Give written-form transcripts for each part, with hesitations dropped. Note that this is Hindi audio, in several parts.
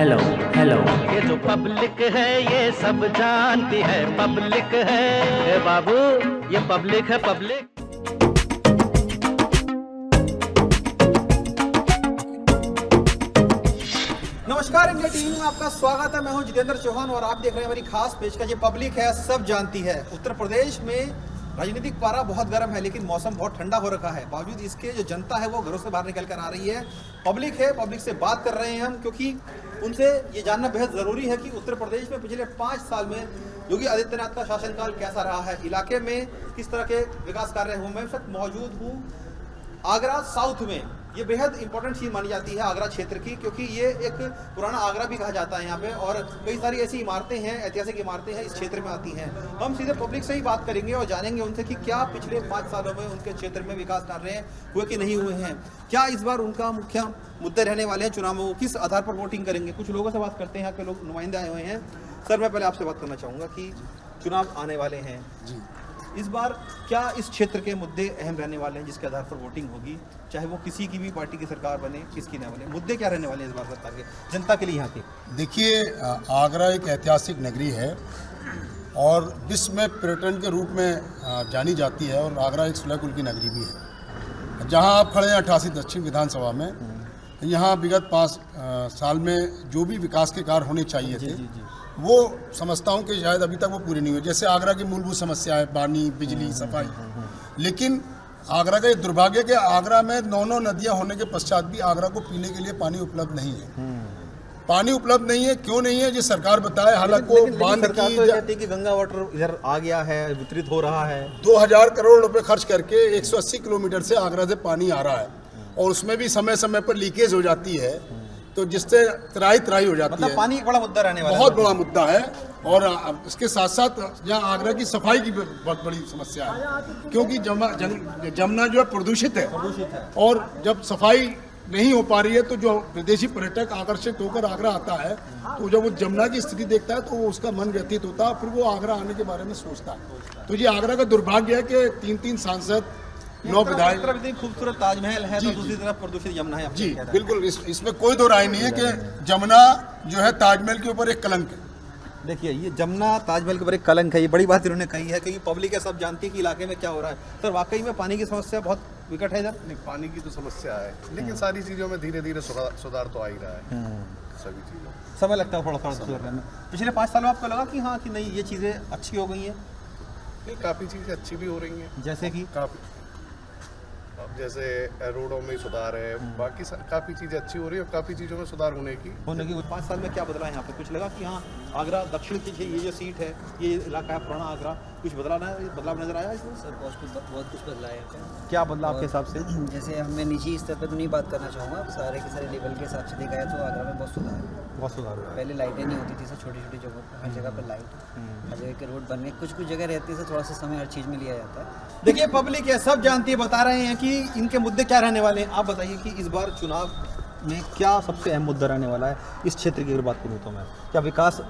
Hello hello. ये जो पब्लिक है ये सब जानती है, पब्लिक है ए बाबू, ये पब्लिक है पब्लिक। नमस्कार, इंडिया टीवी में आपका स्वागत है। मैं हूं जितेंद्र चौहान और आप देख रहे हैं हमारी खास पेशकश। ये पब्लिक है सब जानती है। उत्तर प्रदेश में राजनीतिक पारा बहुत गर्म है, लेकिन मौसम बहुत ठंडा हो रखा है। बावजूद इसके जो जनता है वो घरों से बाहर निकल कर आ रही है। पब्लिक है, पब्लिक से बात कर रहे हैं हम, क्योंकि उनसे ये जानना बेहद ज़रूरी है कि उत्तर प्रदेश में पिछले 5 साल में योगी आदित्यनाथ का शासनकाल कैसा रहा है, इलाके में किस तरह के विकास कार्य हुए। मैं इस वक्त मौजूद हूँ आगरा साउथ में। ये बेहद इंपॉर्टेंट चीज़ मानी जाती है आगरा क्षेत्र की, क्योंकि ये एक पुराना आगरा भी कहा जाता है यहाँ पे, और कई सारी ऐसी इमारतें हैं, ऐतिहासिक इमारतें हैं इस क्षेत्र में आती हैं। हम सीधे पब्लिक से ही बात करेंगे और जानेंगे उनसे कि क्या पिछले 5 सालों में उनके क्षेत्र में विकास कार्य हुए कि नहीं हुए हैं, क्या इस बार उनका मुख्य मुद्दे रहने वाले हैं चुनावों को, किस आधार पर वोटिंग करेंगे। कुछ लोगों से बात करते हैं, यहाँ के लोग नुमाइंदे आए हुए हैं। सर, मैं पहले आपसे बात करना चाहूँगा कि चुनाव आने वाले हैं जी, इस बार क्या इस क्षेत्र के मुद्दे अहम रहने वाले हैं जिसके आधार पर वोटिंग होगी, चाहे वो किसी की भी पार्टी की सरकार बने, किसकी न बने, मुद्दे क्या रहने वाले हैं इस बार सरकार के जनता के लिए यहाँ के? देखिए, आगरा एक ऐतिहासिक नगरी है और विश्व में पर्यटन के रूप में जानी जाती है, और आगरा एक सुलह कुल की नगरी भी है। जहाँ आप खड़े हैं 88 दक्षिण विधानसभा में, यहाँ विगत 5 साल में जो भी विकास के कार्य होने चाहिए थे वो समझता हूँ कि शायद अभी तक वो पूरी नहीं हुई। जैसे आगरा की मूलभूत समस्या है पानी, बिजली, सफाई, लेकिन आगरा का ये दुर्भाग्य कि आगरा में 9 नदियाँ होने के पश्चात भी आगरा को पीने के लिए पानी उपलब्ध नहीं है। पानी उपलब्ध नहीं है, क्यों नहीं है ये सरकार बताए। हालांकि बांध सरकार तो कहती है कि गंगा वाटर इधर आ गया है, वितरित हो रहा है। 2000 करोड़ रुपए खर्च करके 180 किलोमीटर से आगरा से पानी आ रहा है, और उसमें भी समय समय पर लीकेज हो जाती है, तो जिससे त्राही हो जाती है। पानी एक बड़ा मुद्दा रहने वाला है, बहुत बड़ा मुद्दा है। और इसके साथ साथ यहाँ आगरा की सफाई की बहुत बड़ी समस्या है, क्योंकि जमुना जो है प्रदूषित है, और जब सफाई नहीं हो पा रही है तो जो विदेशी पर्यटक आकर्षित होकर आगरा आता है, तो जब वो जमुना की स्थिति देखता है तो वो उसका मन व्यतीत होता है, फिर वो आगरा आने के बारे में सोचता है। तो ये आगरा का दुर्भाग्य है कि 3 सांसद, 9 विधायक। खूबसूरत ताजमहल है तो दूसरी तरफ प्रदूषित यमुना है। जी बिल्कुल, इसमें कोई दो राय नहीं है कि जमुना जो है ताजमहल के ऊपर एक कलंक है। देखिए, ये जमुना ताजमहल के ऊपर एक कलंक है, ये बड़ी बात इन्होंने कही है, क्योंकि पब्लिक है सब जानती है कि इलाके में क्या हो रहा है। तो वाकई में पानी की समस्या बहुत विकट है इधर। नहीं, पानी की तो समस्या है, लेकिन सारी चीज़ों में धीरे धीरे सुधार तो आ ही रहा है। सभी चीज़ों समय लगता है थोड़ा सुधरने में। पिछले 5 साल में आपको लगा कि हाँ कि नहीं ये चीज़ें अच्छी हो गई हैं? नहीं, काफ़ी चीज़ें अच्छी भी हो रही हैं। जैसे कि अब जैसे रोडों में सुधार है, बाकी काफ़ी चीज़ें अच्छी हो रही है, और काफ़ी चीज़ों में सुधार होने की 5 साल में क्या बदला है यहाँ पे? कुछ लगा कि हाँ आगरा दक्षिण की ये जो सीट है, ये इलाका है पुराना आगरा, कुछ बदलाव नजर आया इसमें? सर बहुत कुछ बदला है। क्या बदला आपके हिसाब से? जैसे मैं निजी स्तर पर तो नहीं बात करना चाहूँगा, सारे के सारे लेवल के हिसाब से देखा है तो आगरा में बहुत सुधार है। बहुत सुधार हुआ है। पहले लाइटें नहीं होती थी सर, छोटी छोटी जगहों पर, हर जगह पर लाइट, हर जगह के रोड बनने, कुछ जगह रहती है सर, थोड़ा सा समय हर चीज़ में लिया जाता है। देखिए, पब्लिक है सब जानती है, बता रहे हैं कि इनके मुद्दे क्या रहने वाले हैं। आप बताइए कि इस बार चुनाव में क्या सबसे अहम मुद्दा रहने वाला है इस क्षेत्र की अगर बात करूँ तो मैं, क्या विकास,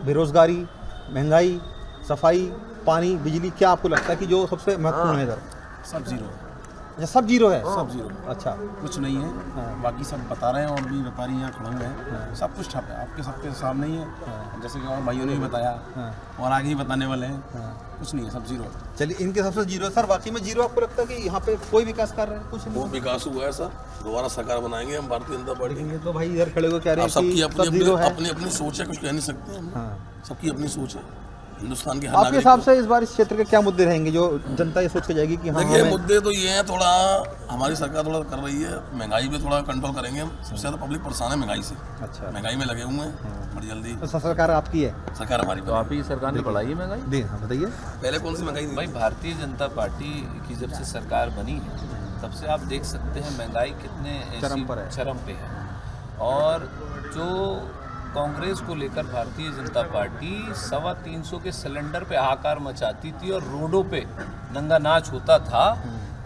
बेरोजगारी, महंगाई, सफाई, पानी, बिजली, क्या आपको लगता है कि जो सबसे महत्वपूर्ण है इधर? सब जीरो। अच्छा, सब जीरो है? सब जीरो। अच्छा, कुछ नहीं है। बाकी सब बता रहे हैं, और भी व्यापारी यहाँ खड़े हुए हैं, सब कुछ ठप है, आपके सबके सामने ही है। जैसे कि और भाइयों ने भी बताया, और आगे ही बताने वाले हैं, कुछ नहीं है, सब जीरो। चलिए, इनके सबसे जीरो है। सर, वाकई में जीरो आपको लगता है कि यहाँ पे कोई विकास कर रहे हैं? कुछ वो विकास हुआ है सर, दोबारा सरकार बनाएंगे हम भारतीय जनता पार्टी। तो भाई इधर खड़े हुए कह रहे हैं सबकी कि अपनी अपनी सोच है, कुछ कह नहीं सकते हम। सबकी अपनी सोच है हिंदुस्तान के हर आपके हिसाब से इस बार इस क्षेत्र के क्या मुद्दे रहेंगे जो जनता ये सोच के जाएगी कि हाँ? देखिए, मुद्दे तो ये हैं, थोड़ा हमारी सरकार थोड़ा कर रही है, महंगाई पे थोड़ा कंट्रोल करेंगे हम। सबसे ज़्यादा पब्लिक परेशान है महंगाई से। अच्छा, महंगाई में लगे हुए हैं बड़ी जल्दी। तो सरकार आपकी है? सरकार हमारी। तो आप ही सरकार ने बढ़ाई है महंगाई? हाँ बताइए। पहले कौन सी महंगाई थी? भाई, भारतीय जनता पार्टी की जब से सरकार बनी है तब से आप देख सकते हैं महंगाई कितने चरम पे है। और जो कांग्रेस को लेकर भारतीय जनता पार्टी 325 के सिलेंडर पे हाहाकार मचाती थी और रोडों पे दंगा नाच होता था,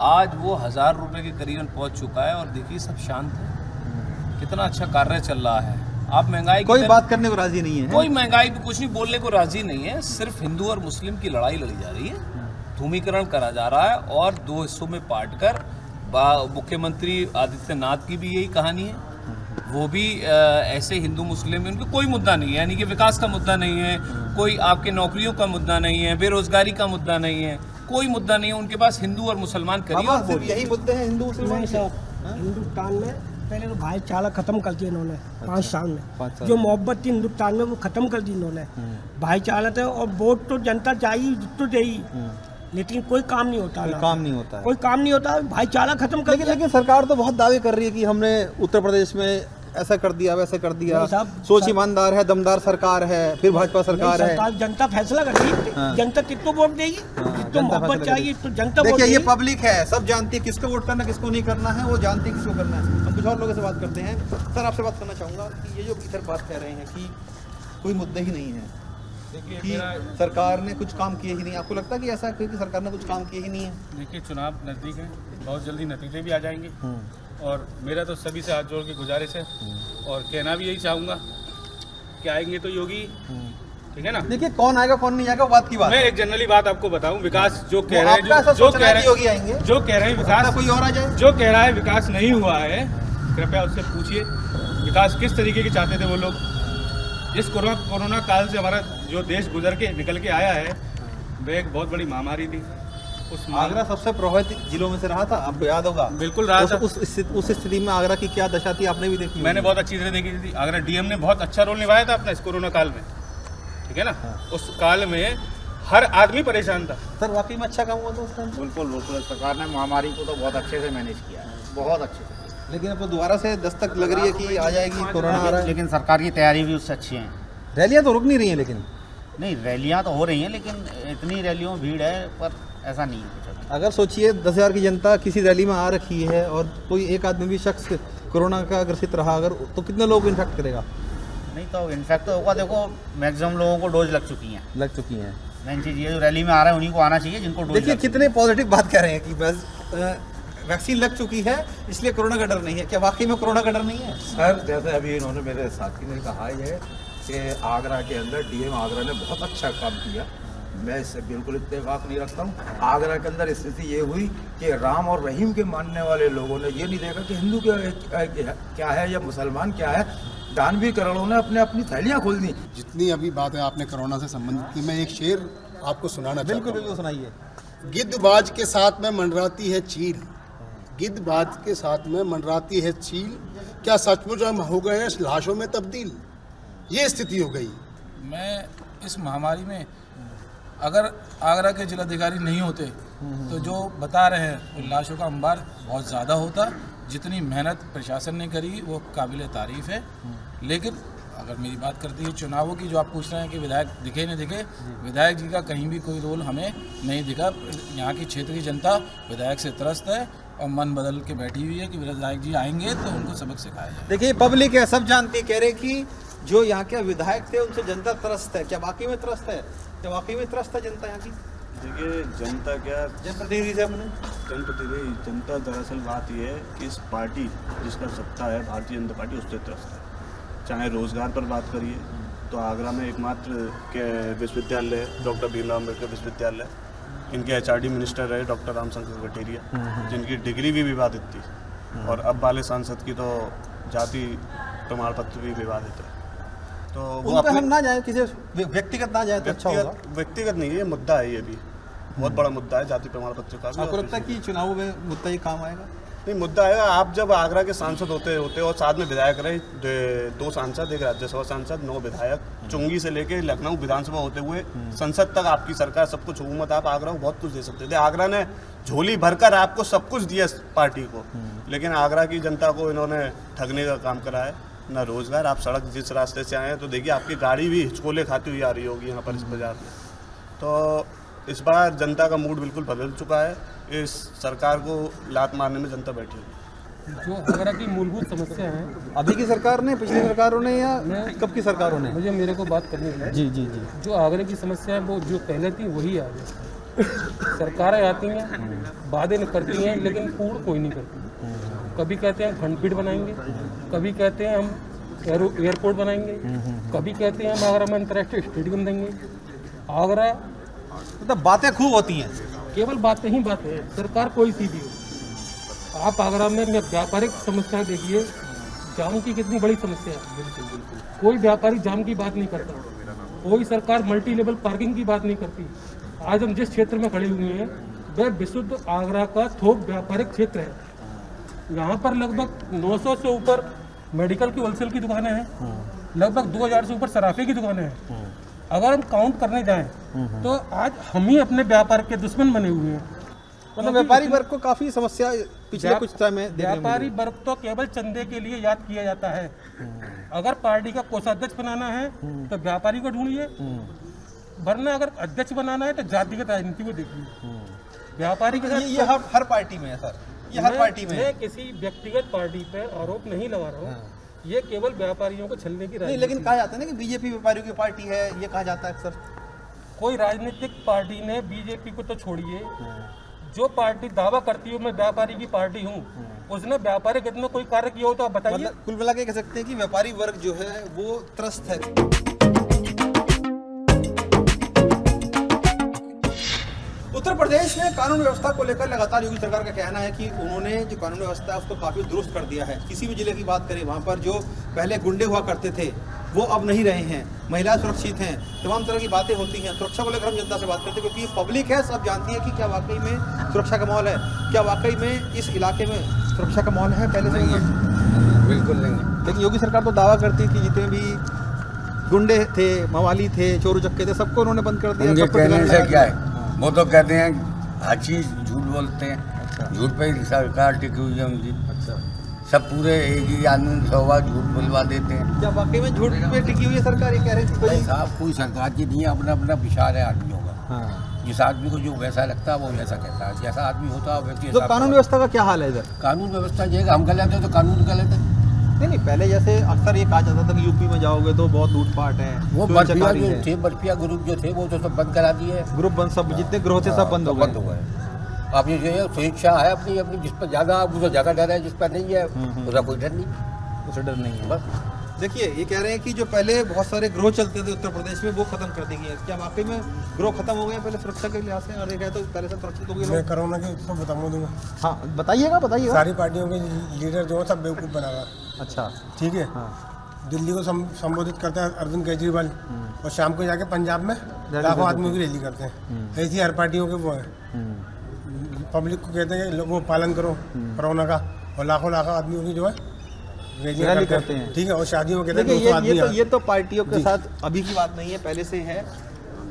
आज वो 1000 रुपये के करीबन पहुंच चुका है, और देखिए सब शांत है, कितना अच्छा कार्य चल रहा है। आप महंगाई कोई बात करने को राजी नहीं है, कोई महंगाई भी कुछ नहीं बोलने को राजी नहीं है। सिर्फ हिंदू और मुस्लिम की लड़ाई लड़ी जा रही है, धूमीकरण करा जा रहा है, और 2 हिस्सों में बांट कर मुख्यमंत्री आदित्यनाथ की भी यही कहानी है। वो भी ऐसे हिंदू मुस्लिम में उनको कोई मुद्दा नहीं है, यानी कि विकास का मुद्दा नहीं है, कोई आपके नौकरियों का मुद्दा नहीं है, बेरोजगारी का मुद्दा नहीं है, कोई मुद्दा नहीं है उनके पास। हिंदू और मुसलमान करिए और बाबा, सिर्फ बोलिए। यही मुद्दे हैं हिंदू मुसलमान नहीं के? सर, हिंदुस्तान में पहले तो भाईचारा खत्म कर दिया इन्होंने 5 साल में। जो मोहब्बत थी हिंदुस्तान में वो खत्म कर दी इन्होंने। भाईचारा था, और वोट तो जनता चाहिए तो देगी, लेकिन कोई काम नहीं होता। कोई काम नहीं होता है। कोई काम नहीं होता, भाईचारा खत्म कर लेकिन दिया। लेकिन सरकार तो बहुत दावे कर रही है कि हमने उत्तर प्रदेश में ऐसा कर दिया, वैसा कर दिया, नहीं साहब, सोच ईमानदार है, दमदार सरकार है, फिर भाजपा सरकार है। सरकार जनता फैसला करेगी, जनता किसको वोट देगी, किसको मोहब्बत चाहिए तो जनता वोट देखिए, ये देगी। पब्लिक है, सब जानती है किसको वोट करना, किसको नहीं करना है, वो जानती है किसको करना है। हम कुछ और लोगों से बात करते हैं। सर, आपसे बात करना चाहूँगा कि ये जो इधर बात कह रहे हैं कि कोई मुद्दे ही नहीं है, कि सरकार ने कुछ काम किए ही नहीं, आपको लगता है कि ऐसा है कि सरकार ने कुछ काम किए ही नहीं है? देखिए, चुनाव नज़दीक है, बहुत जल्दी नतीजे भी आ जाएंगे, और मेरा तो सभी से हाथ जोड़ के गुजारिश है, और कहना भी यही चाहूँगा कि आएंगे तो योगी, ठीक है ना। देखिए, कौन आएगा कौन नहीं आएगा, वो बात की बात मैं है। एक जनरली बात आपको बताऊं, विकास जो कह वो रहे आपका ऐसा हैं, जो सोचना कह है रहे कि योगी आएंगे? जो कह रहे हैं विकास, कोई और आ जाए? जो कह रहा है विकास नहीं हुआ है, कृपया उससे पूछिए विकास किस तरीके के चाहते थे वो लोग। जिस कोरोना काल से हमारा जो देश गुजर के निकल के आया है, वह एक बहुत बड़ी महामारी थी। उस आगरा सबसे प्रभावित जिलों में से रहा था, आपको याद होगा। बिल्कुल रहा था। उस स्थिति में आगरा की क्या दशा थी, आपने भी देखी मैंने होगी। बहुत अच्छी तरह देखी थी। आगरा डीएम ने बहुत अच्छा रोल निभाया था अपना इस कोरोना काल में, ठीक है ना। उस काल में हर आदमी परेशान था। सर, वाकई में अच्छा काम हुआ था उस टाइम? बिल्कुल बिल्कुल, सरकार ने महामारी को तो बहुत अच्छे से मैनेज किया है, बहुत अच्छे से। लेकिन अब तो दोबारा से दस्तक लग रही है कि आ जाएगी, कोरोना आ रहा है। लेकिन सरकार की तैयारी भी उससे अच्छी है। रैलियां तो रुक नहीं रही हैं, लेकिन नहीं, रैलियां तो हो रही हैं, लेकिन इतनी रैलियों में भीड़ है, पर ऐसा नहीं है कुछ अभी। अगर सोचिए 10,000 की जनता किसी रैली में आ रखी है और कोई एक आदमी भी शख्स कोरोना का ग्रसित रहा अगर, तो कितने लोग इन्फेक्ट करेगा? नहीं तो इन्फेक्ट तो होगा। देखो, मैक्सिमम लोगों को डोज लग चुकी हैं। लग चुकी हैं। मेन चीज़ ये, जो रैली में आ रहा है उन्हीं को आना चाहिए जिनको डोज देखिए, लग चुकी कितने पॉजिटिव बात कह रहे हैं कि बस वैक्सीन लग चुकी है इसलिए कोरोना का डर नहीं है। क्या वाकई में कोरोना का डर नहीं है? सर, जैसे अभी इन्होंने मेरे साथी ने कहा है कि आगरा के अंदर डीएम आगरा ने बहुत अच्छा काम किया, मैं इससे बिल्कुल इत्तेफाक नहीं रखता हूँ। आगरा के अंदर स्थिति ये हुई कि राम और रहीम के मानने वाले लोगों ने ये नहीं देखा कि हिंदू क्या है या मुसलमान क्या है। दानवीर करणों ने अपने अपनी थैलियाँ खोल दी। जितनी अभी बातें आपने कोरोना से संबंधित की, मैं एक शेर आपको सुनाना चाहता हूँ। बिल्कुल सुनाइए। गिद्धबाज के साथ में मंडराती है चील, गिद्धबाज के साथ में मंडराती है चील, क्या सचमुच हम हो गए हैं लाशों में तब्दील? ये स्थिति हो गई। मैं इस महामारी में अगर आगरा के जिलाधिकारी नहीं होते तो जो बता रहे हैं वो लाशों का अंबार बहुत ज़्यादा होता। जितनी मेहनत प्रशासन ने करी वो काबिल तारीफ़ है। लेकिन अगर मेरी बात करती है चुनावों की, जो आप पूछ रहे हैं कि विधायक दिखे नहीं दिखे, विधायक जी का कहीं भी कोई रोल हमें नहीं दिखा। यहाँ की क्षेत्र की जनता विधायक से त्रस्त है और मन बदल के बैठी हुई है कि विधायक जी आएंगे तो उनको सबक सिखाया जाए। देखिए, पब्लिक है, सब जानती है, कह रहे कि जो यहाँ के विधायक थे उनसे जनता त्रस्त है। क्या वाकई में त्रस्त है? क्या वाकई में त्रस्त है जनता यहाँ की? देखिए, जनता क्या, जनप्रतिनिधि से अपने जनता दरअसल बात यह है कि इस पार्टी जिसका सत्ता है भारतीय जनता पार्टी, उससे त्रस्त है। चाहे रोज़गार पर बात करिए तो आगरा में एकमात्र के विश्वविद्यालय है डॉक्टर भीमराव अम्बेडकर विश्वविद्यालय। इनके एचआरडी मिनिस्टर रहे डॉक्टर रामशंकर कटेरिया, जिनकी डिग्री भी विवादित थी, और अब वाले सांसद की तो जाति प्रमाण पत्र भी विवादित है। तो वो उन पे हम ना जाए, किसी व्यक्तिगत ना जाए तो अच्छा होगा। व्यक्तिगत नहीं है, ये मुद्दा है, ये भी बहुत बड़ा मुद्दा है जाति प्रमाण पत्र का भी। आपको लगता है कि चुनावों में मुद्दा ये काम आएगा? नहीं, मुद्दा है, आप जब आगरा के सांसद होते और साथ में विधायक रहे, 2 सांसद, एक राज्यसभा सांसद, 9 विधायक, चुंगी से लेके लखनऊ विधानसभा होते हुए संसद तक आपकी सरकार, सब कुछ हुकूमत, आप आगरा को बहुत कुछ दे सकते थे। आगरा ने झोली भरकर आपको सब कुछ दिया पार्टी को, लेकिन आगरा की जनता को इन्होंने ठगने का काम करा है। ना रोजगार, आप सड़क जिस रास्ते से आए हैं तो देखिए आपकी गाड़ी भी हिचकोले खाती हुई आ रही होगी यहाँ पर इस बाजार में। तो इस बार जनता का मूड बिल्कुल बदल चुका है। इस सरकार को लात मारने में जनता बैठी है। जो आगरा की मूलभूत समस्या है, अभी की सरकार ने, पिछली सरकारों ने, या कब की सरकारों ने? मुझे मेरे को बात करनी है। जी जी जी। जो आगरे की समस्या है वो जो पहले थी वही आ गई। सरकारें आती हैं, वादे करती हैं, लेकिन पूर्ण कोई नहीं करती। कभी कहते हैं खंडपीठ बनाएंगे, कभी कहते हैं हम एयरपोर्ट बनाएंगे, कभी कहते हैं हम आगरा में अंतर्राष्ट्रीय स्टेडियम देंगे। आगरा मतलब बातें खूब होती हैं, केवल बातें ही बातें हैं, सरकार कोई सी भी हो। आप आगरा में व्यापारिक समस्या देखिए, जाम की कितनी बड़ी समस्या है। बिल्कुल बिल्कुल, कोई व्यापारी जाम की बात नहीं करता, कोई सरकार मल्टी लेवल पार्किंग की बात नहीं करती। आज हम जिस क्षेत्र में खड़े हुए हैं वह विशुद्ध आगरा का थोक व्यापारिक क्षेत्र है। यहाँ पर लगभग 900 से ऊपर मेडिकल की होलसेल की दुकानें हैं, लगभग 2000 से ऊपर सराफे की दुकानें हैं। अगर हम काउंट करने जाएं तो आज हम ही अपने व्यापार के दुश्मन बने हुए हैं। मतलब व्यापारी वर्ग को काफी समस्या पिछले कुछ समय में व्यापारी वर्ग तो केवल चंदे के लिए याद किया जाता है। अगर पार्टी का कोषाध्यक्ष बनाना है तो व्यापारी को ढूंढिए, वरना अगर अध्यक्ष बनाना है तो जातिगत राजनीति को देखिए। व्यापारी के साथ ये हर पार्टी में है सर, ये हर पार्टी में। मैं किसी व्यक्तिगत पार्टी पर आरोप नहीं लगा रहा हूँ, ये केवल व्यापारियों को छलने की नहीं, लेकिन कहा जाता है ना कि बीजेपी व्यापारियों की पार्टी है, ये कहा जाता है अक्सर। कोई राजनीतिक पार्टी ने बीजेपी को तो छोड़िए, जो पार्टी दावा करती है मैं व्यापारी की पार्टी हूँ, उसने व्यापारिक हित में कोई कार्य किया हो तो आप बताइए। मतलब कुल मिला के कह सकते हैं कि व्यापारी वर्ग जो है वो त्रस्त है। उत्तर प्रदेश में कानून व्यवस्था को लेकर लगातार योगी सरकार का कहना है कि उन्होंने जो कानून व्यवस्था है उसको काफी दुरुस्त कर दिया है। किसी भी जिले की बात करें, वहाँ पर जो पहले गुंडे हुआ करते थे वो अब नहीं रहे हैं, महिलाएं सुरक्षित हैं, तमाम तरह की बातें होती हैं। सुरक्षा को लेकर हम जनता से बात करते हैं क्योंकि पब्लिक है, सब जानती है कि क्या वाकई में सुरक्षा का माहौल है, क्या वाकई में इस इलाके में सुरक्षा का माहौल है पहले से? बिल्कुल नहीं। लेकिन योगी सरकार तो दावा करती कि जितने भी गुंडे थे, मवाली थे, चोर उचक्के थे, सबको उन्होंने बंद कर दिया। कहने से क्या है, वो तो कहते हैं हर चीज झूठ बोलते हैं। झूठ पे ही सरकार टिकी हुई है उनकी। सब पूरे एक ही आदमी 100 बार झूठ बुलवा देते हैं। क्या वाकई में झूठ पे टिकी हुई है सरकार? ये कह रही थी साहब, कोई सरकार की नहीं है, अपना अपना विचार है आदमियों का। जिस आदमी को जो वैसा लगता है वो वैसा कहता है, जैसा आदमी होता है वैसे। तो कानून व्यवस्था का क्या हाल है इधर? कानून व्यवस्था ये हम गलत है तो कानून गलत है। नहीं, पहले जैसे अक्सर ये कहा जाता था कि यूपी में जाओगे तो बहुत लूटपाट है, वो बर्फिया जो थे, बर्फिया ग्रुप जो थे वो तो सब बंद करा दिए। ग्रुप बंद, सब जितने ग्रोह थे सब बंद हो गए। अब ये जो है स्वेच्छा है अपनी अपनी, जिस पर ज़्यादा उसको ज़्यादा डर है, जिस पर नहीं है उसका कोई डर नहीं, उसे डर नहीं है। बस देखिए, ये कह रहे हैं कि जो पहले बहुत सारे ग्रोह चलते थे उत्तर प्रदेश में वो खत्म कर देंगे। क्या वाकई में ग्रोह खत्म हो गए पहले सुरक्षा के लिहाज से? और देखा तो पहले से सुरक्षित हो गए। मैं कोरोना के तो बताऊंगा। हाँ बताइएगा। सारी पार्टियों के लीडर जो है सब बेवकूफ़ बना रहा। अच्छा, ठीक है। दिल्ली को संबोधित करता है अरविंद केजरीवाल, और शाम को जाके पंजाब में लाखों आदमियों की रैली करते हैं। ऐसी हर पार्टियों के वो है। पब्लिक को कहते हैं कि वो पालन करो कोरोना का, और लाखों आदमियों की जो है रैली करते हैं। ठीक है, और शादियों में कहते हैं ये तो पार्टियों के साथ अभी की बात नहीं है, पहले से है।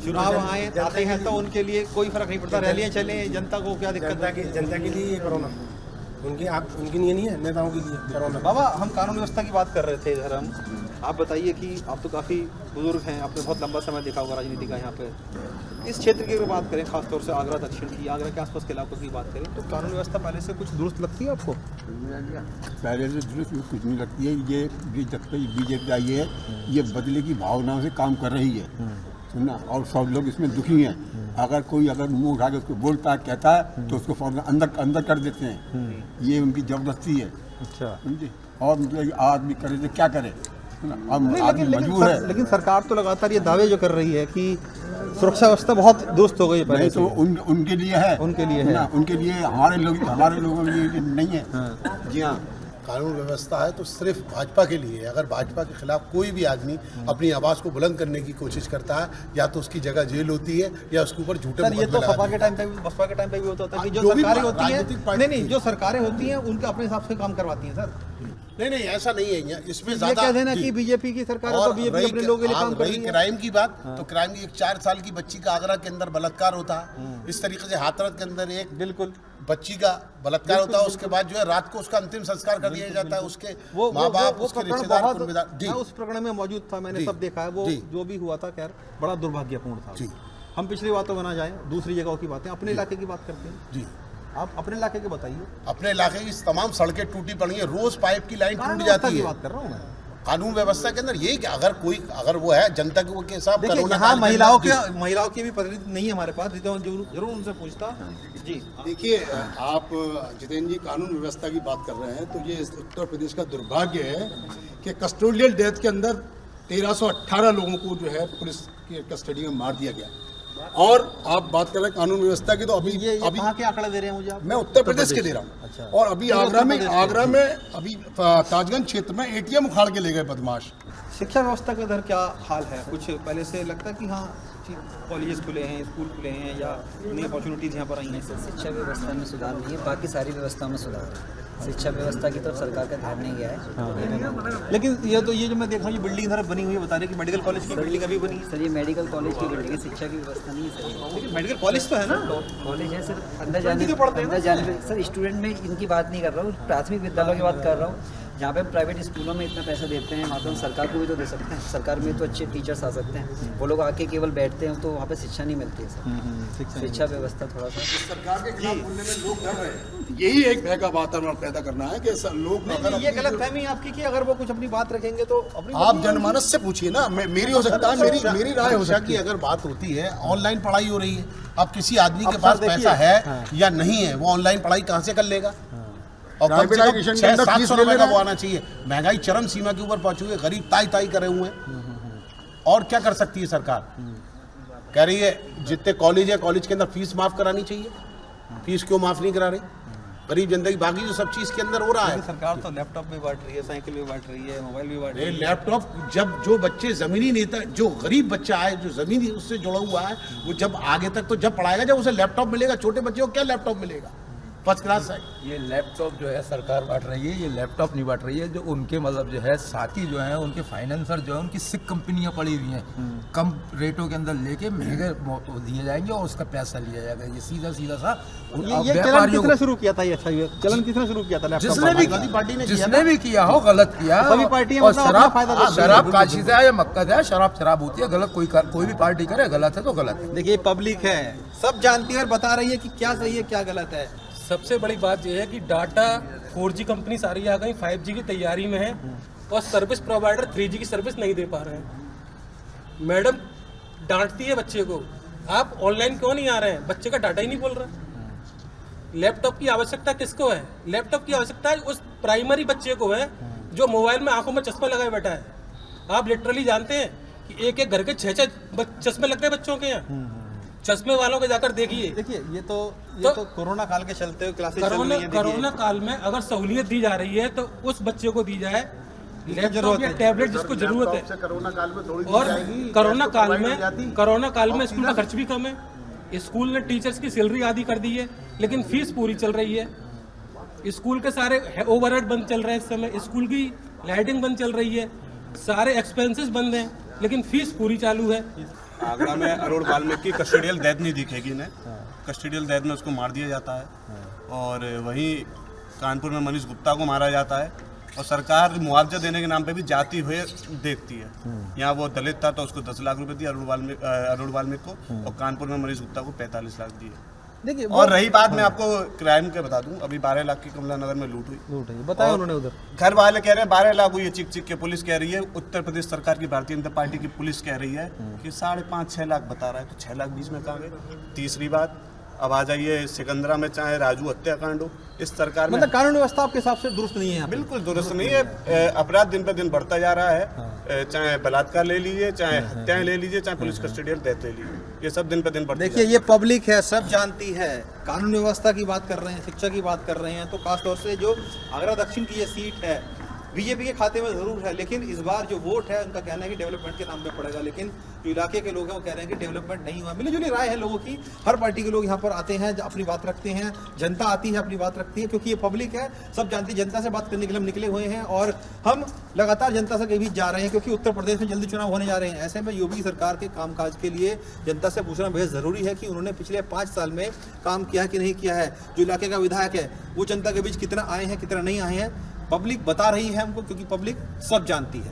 चुनाव आते हैं तो उनके लिए कोई फर्क नहीं पड़ता, रैलियां चले, जनता को क्या दिक्कत है? जनता के लिए कोरोना, उनकी नहीं है, नेताओं के लिए कोरोना। बाबा, हम कानून व्यवस्था की बात कर रहे थे इधर। हम आप बताइए कि आप तो काफ़ी बुजुर्ग हैं, आपने बहुत लंबा समय देखा होगा राजनीति का यहाँ पे। इस क्षेत्र की अगर बात करें, खासतौर से आगरा दक्षिण की, आगरा के आसपास के इलाकों की बात करें, तो कानून व्यवस्था पहले से कुछ दुरुस्त लगती है आपको? पहले से दुरुस्त कुछ नहीं लगती है। ये जब तक बीजेपी आई है, ये बदले की भावना से काम कर रही है, सुनना, और सब लोग इसमें दुखी हैं। अगर मुंह उठा के उसको बोलता है, कहता है, तो उसको फौरन अंदर कर देते हैं। ये उनकी जबरदस्ती है। अच्छा, समझे? और मतलब आदमी करे तो क्या करे, आदमी मजबूर है। लेकिन सरकार तो लगातार ये दावे जो कर रही है कि सुरक्षा व्यवस्था बहुत दुरुस्त हो गई है पहले। तो उनके लिए है, उनके लिए है, उनके लिए। हमारे लोगों के लिए नहीं है। जी हाँ, कानून व्यवस्था है तो सिर्फ भाजपा के लिए है। अगर भाजपा के खिलाफ कोई भी आदमी अपनी आवाज़ को बुलंद करने की कोशिश करता है, या तो उसकी जगह जेल होती है या उसके ऊपर झूठे मुकदमे। ये तो सपा के टाइम पे भी, बसपा के टाइम पे भी होता था कि जो सरकारें होती हैं, नहीं, जो सरकारें होती हैं उनके अपने हिसाब से काम करवाती हैं सर। नहीं, ऐसा नहीं है। इसमें ज्यादा कह देना कि बीजेपी की सरकार है तो बीजेपी अपने लोगों के लिए काम कर रही है। क्राइम की बात, तो क्राइम की एक 4 साल की बच्ची का आगरा के अंदर बलात्कार होता है। इस तरीके से हाथरस के अंदर एक बिल्कुल बच्ची का बलात्कार होता है, उसके बाद जो है रात को उसका अंतिम संस्कार कर दिया जाता है। उसके माँ बाप, उसके रिश्तेदार, उस प्रकरण में मौजूद था, मैंने सब देखा है। वो जो भी हुआ था, खैर बड़ा दुर्भाग्यपूर्ण था। हम पिछली बातों में ना जाएं, दूसरी जगहों की बातें, अपने इलाके की बात करते हैं। जी, आप अपने इलाके के बताइए। अपने इलाके की तमाम सड़कें टूटी पड़ी है, रोज पाइप की लाइन टूट जाती है। बात कर रहा हूँ मैं कानून व्यवस्था के अंदर। यही कि अगर वो है जनता के साथ, यहाँ महिलाओं की भी प्रतिनिधि नहीं है हमारे पास, जरूर उनसे पूछता। जी देखिए, आप जितेंद्र जी कानून व्यवस्था की बात कर रहे हैं, तो ये उत्तर प्रदेश का दुर्भाग्य है कि कस्टोडियल डेथ के अंदर 1318 लोगों को जो है पुलिस की कस्टडी में मार दिया गया। और आप बात कर रहे हैं कानून व्यवस्था की, तो अभी अभी कहाँ के आंकड़ा दे रहे हैं मुझे आप? मैं उत्तर प्रदेश के दे रहा हूँ। अच्छा। और अभी आगरा में अभी ताजगंज क्षेत्र में ATM उखाड़ के ले गए बदमाश। शिक्षा व्यवस्था का इधर क्या हाल है? कुछ पहले से लगता है कि हाँ कॉलेजेस खुले हैं, स्कूल खुले हैं, या नई अपॉर्चुनिटीज़ यहाँ पर आई हैं? शिक्षा व्यवस्था में सुधार नहीं है, बाकी सारी व्यवस्था में सुधार है। शिक्षा व्यवस्था की तरफ सरकार का ध्यान नहीं गया है। लेकिन ये जो मैं देख रहा हूँ, ये बिल्डिंग इधर बनी हुई है, बता रहे कि मेडिकल कॉलेज की बिल्डिंग अभी बनी है। सर ये मेडिकल कॉलेज की बिल्डिंग है, शिक्षा की व्यवस्था नहीं है सर। लेकिन मेडिकल कॉलेज तो है ना? कॉलेज है सर, अंदर जाने सर स्टूडेंट में इनकी बात नहीं कर रहा हूँ, प्राथमिक विद्यालयों की बात कर रहा हूँ। जहाँ पे हम प्राइवेट स्कूलों में इतना पैसा देते हैं, वहाँ पे हम सरकार को भी तो दे सकते हैं। सरकार में तो अच्छे टीचर्स आ सकते हैं, वो लोग आके केवल बैठते हैं तो वहाँ पे शिक्षा नहीं मिलती है सर। शिक्षा व्यवस्था थोड़ा सा सरकार के खिलाफ बोलने में लोग डर रहे हैं, यही एक भय का वातावरण पैदा करना है कि लोग ये गलतफहमी आपकी कि अगर वो कुछ अपनी बात रखेंगे तो आप जनमानस से पूछिए ना, मेरी हो सकता है, मेरी राय हो सकती है। अगर बात होती है ऑनलाइन पढ़ाई हो रही है, अब किसी आदमी के पास पैसा है या नहीं है, वो ऑनलाइन पढ़ाई कहाँ से कर लेगा? और कम से कम 600-700 रुपए का वो आना चाहिए। महंगाई चरम सीमा के ऊपर पहुंची हुई है, गरीब ताई करे हुए हैं। और क्या कर सकती है सरकार? कह रही है जितने कॉलेज है, कॉलेज के अंदर फीस माफ करानी चाहिए। फीस क्यों माफ नहीं करा रही? गरीब जनता की बाकी जो सब चीज के अंदर हो रहा है। सरकार तो लैपटॉप भी बांट रही है, साइकिल भी बांट रही है, मोबाइल भी बांट रही है। लैपटॉप जब जो बच्चे जमीनी नेता, जो गरीब बच्चा है, जो जमीनी उससे जुड़ा हुआ है, वो जब आगे तक तो जब पढ़ाएगा जब उसे लैपटॉप मिलेगा। छोटे बच्चे को क्या लैपटॉप मिलेगा? फर्स्ट क्लास है। ये लैपटॉप जो है सरकार बांट रही है, ये लैपटॉप नहीं बांट रही है। जो उनके मतलब जो है साथी जो है, उनके फाइनेंसर जो है, उनकी सिक कंपनियां पड़ी हुई हैं, कम रेटों के अंदर लेके महंगे दिए जाएंगे और उसका पैसा लिया जाएगा। ये सीधा सा ये चलन किसने शुरू किया था? ये अच्छा ये चलन किसने शुरू किया था? जिसने भी किया हो गलत किया। सभी पार्टियां शराब काशिदा है या मक्कद है, शराब होती है। गलत कोई भी पार्टी करे, गलत है तो गलत है। देखिए पब्लिक है, सब जानती है और बता रही है कि क्या सही है क्या गलत है। सबसे बड़ी बात यह है कि डाटा 4G कंपनी सारी आ गई, 5G की तैयारी में है और सर्विस प्रोवाइडर 3G की सर्विस नहीं दे पा रहे हैं। मैडम डांटती है बच्चे को, आप ऑनलाइन क्यों नहीं आ रहे हैं? बच्चे का डाटा ही नहीं बोल रहा। लैपटॉप की आवश्यकता किसको है? लैपटॉप की आवश्यकता उस प्राइमरी बच्चे को है जो मोबाइल में आंखों में चश्मा लगाए बैठा है। आप लिटरली जानते हैं कि एक घर के 6 चश्मे लग गए बच्चों के यहाँ। चश्मे वालों को जाकर देखिए। देखिए ये तो कोरोना काल के चलते हुए क्लासेस चल रही हैं। कोरोना काल में अगर सहूलियत दी जा रही है तो उस बच्चे को दी जाए लैपटॉप या टैबलेट जिसको जरूरत है। कोरोना काल में थोड़ी और कोरोना काल में स्कूल का खर्च भी कम है। स्कूल ने टीचर्स की सैलरी आधी कर दी है, लेकिन फीस पूरी चल रही है। स्कूल के सारे ओवरहेड बंद चल रहे हैं इस समय, स्कूल की लाइटिंग बंद चल रही है, सारे एक्सपेंसेस बंद हैं, लेकिन फीस पूरी चालू है। आगरा में अरुण वाल्मीकि की कस्टोडियल डेथ नहीं दिखेगी इन्हें। कस्टोडियल डेथ में उसको मार दिया जाता है। और वहीं कानपुर में मनीष गुप्ता को मारा जाता है और सरकार मुआवजा देने के नाम पे भी जाती हुए देखती है। यहाँ वो दलित था तो उसको 10 लाख रुपए दिए अरुण वाल्मीकि को, और कानपुर में मनीष गुप्ता को 45 लाख दिए। देखिए और रही बात, मैं आपको क्राइम के बता दूं, अभी 12 लाख की कमला नगर में लूट हुई। बताया उन्होंने उधर। घर वाले कह रहे हैं 12 लाख हुई है, चिक के। पुलिस कह रही है, उत्तर प्रदेश सरकार की भारतीय जनता पार्टी की पुलिस कह रही है कि 5.5-6 लाख बता रहा है। तो 6 लाख बीच में कहाँ गए? तीसरी बात, अब आ जाइए सिकंदरा में, चाहे राजू हत्याकांड हो, इस सरकार में मतलब कानून व्यवस्था आपके हिसाब से दुरुस्त नहीं है? बिल्कुल दुरुस्त नहीं है। अपराध दिन पे दिन बढ़ता जा रहा है। चाहे बलात्कार ले लीजिए, चाहे हत्याएं ले लीजिए, चाहे पुलिस कस्टोडियल डेथ ले लीजिए, ये सब दिन पे दिन बढ़ता। देखिए ये पब्लिक है, सब जानती है। कानून व्यवस्था की बात कर रहे हैं, शिक्षा की बात कर रहे हैं, तो खासतौर से जो आगरा दक्षिण की ये सीट है बीजेपी के खाते में ज़रूर है, लेकिन इस बार जो वोट है उनका कहना है कि डेवलपमेंट के नाम पे पड़ेगा। लेकिन जो इलाके के लोग हैं वो कह रहे हैं कि डेवलपमेंट नहीं हुआ। मिली जुली राय है लोगों की। हर पार्टी के लोग यहाँ पर आते हैं, अपनी बात रखते हैं, जनता आती है अपनी बात रखती है, क्योंकि ये पब्लिक है, सब जानती है। जनता से बात करने के लिए हम निकले हुए हैं और हम लगातार जनता से के बीच जा रहे हैं, क्योंकि उत्तर प्रदेश में जल्दी चुनाव होने जा रहे हैं। ऐसे में योगी सरकार के कामकाज के लिए जनता से पूछना बेहद ज़रूरी है कि उन्होंने पिछले 5 साल में काम किया कि नहीं किया है। जो इलाके का विधायक है वो जनता के बीच कितना आए हैं, कितना नहीं आए हैं, पब्लिक बता रही है हमको, क्योंकि पब्लिक सब जानती है।